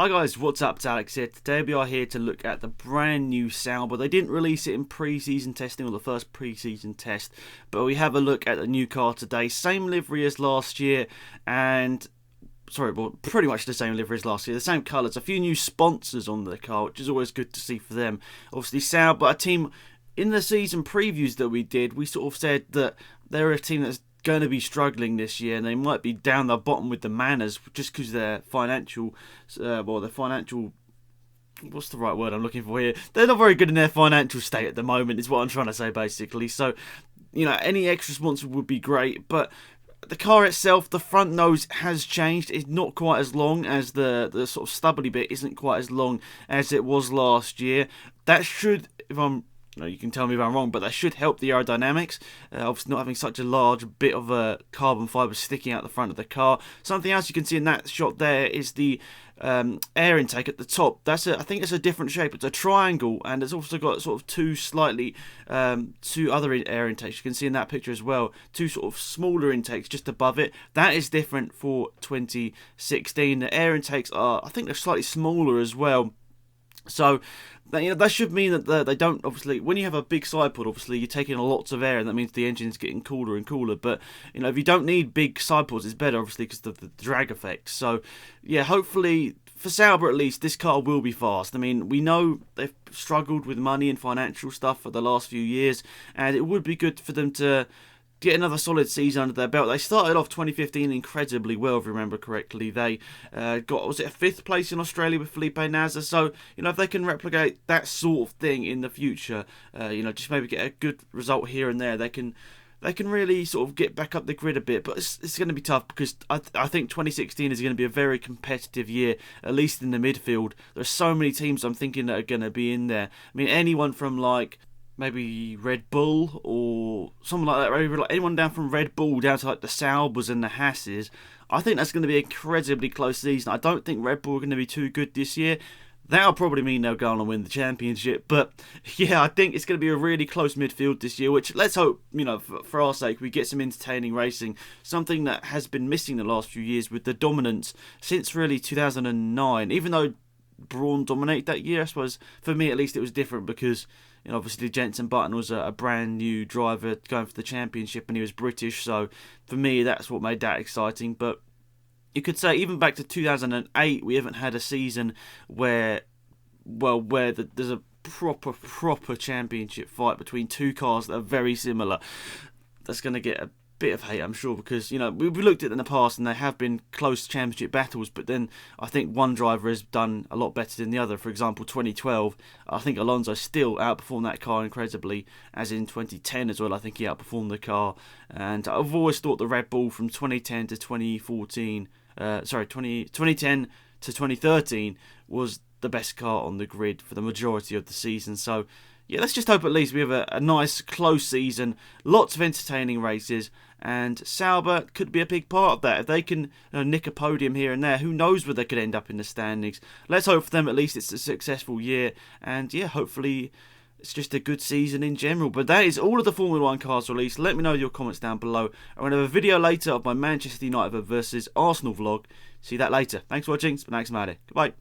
Hi guys, what's up? It's Alex here. Today we are here to look at the brand new Sauber. They didn't release it in pre-season testing or the first pre-season test, but we have a look at the new car today. Same livery as last year and pretty much the same livery as last year. The same colours, a few new sponsors on the car, which is always good to see for them. Obviously Sauber, a team in the season previews that we did, we sort of said that they're a team that's going to be struggling this year, and they might be down the bottom with the Manners just because their financial, what's the right word I'm looking for here? They're not very good in their financial state at the moment, is what I'm trying to say basically. So, you know, any extra sponsor would be great, but the car itself, the front nose has changed. It's not quite as long as the sort of stubbly bit isn't quite as long as it was last year. That should, you can tell me if I'm wrong, but that should help the aerodynamics. Obviously not having such a large bit of a carbon fibre sticking out the front of the car. Something else you can see in that shot there is the air intake at the top. I think it's a different shape. It's a triangle, and it's also got sort of two other air intakes. You can see in that picture as well, two sort of smaller intakes just above it. That is different for 2016. The air intakes I think they're slightly smaller as well. So, that should mean that they don't, obviously, when you have a big side pod, obviously, you're taking a lots of air, and that means the engine's getting cooler and cooler. But, if you don't need big side pods, it's better, obviously, because of the drag effect. So, yeah, hopefully, for Sauber at least, this car will be fast. I mean, we know they've struggled with money and financial stuff for the last few years, and it would be good for them to get another solid season under their belt. They started off 2015 incredibly well, if you remember correctly. They got, was it a 5th place in Australia with Felipe Nasr? So, if they can replicate that sort of thing in the future, just maybe get a good result here and there, they can really sort of get back up the grid a bit. But it's going to be tough because I think 2016 is going to be a very competitive year, at least in the midfield. There's so many teams I'm thinking that are going to be in there. I mean, anyone from maybe Red Bull or something like that, maybe like anyone down from Red Bull down to like the Saubers and the Hasses. I think that's going to be an incredibly close season. I don't think Red Bull are going to be too good this year. That'll probably mean they'll go on and win the championship. But yeah, I think it's going to be a really close midfield this year, which let's hope, for our sake, we get some entertaining racing. Something that has been missing the last few years with the dominance since really 2009. Even though Brawn dominated that year, I suppose, for me at least, it was different because obviously Jenson Button was a brand new driver going for the championship, and he was British, so for me that's what made that exciting. But you could say even back to 2008 we haven't had a season where there's a proper championship fight between two cars that are very similar. That's going to get a bit of hate, I'm sure, because we've looked at it in the past and there have been close championship battles, but then I think one driver has done a lot better than the other. For example, 2012, I think Alonso still outperformed that car incredibly, as in 2010 as well. I think he outperformed the car, and I've always thought the Red Bull from 2010 to 2013 was the best car on the grid for the majority of the season. So yeah, let's just hope at least we have a nice close season, lots of entertaining races, and Sauber could be a big part of that. If they can nick a podium here and there, who knows where they could end up in the standings. Let's hope for them at least it's a successful year, and yeah, hopefully it's just a good season in general. But that is all of the Formula 1 cars released. Let me know your comments down below. I'm going to have a video later of my Manchester United versus Arsenal vlog. See that later. Thanks for watching. It's been Alex Goodbye.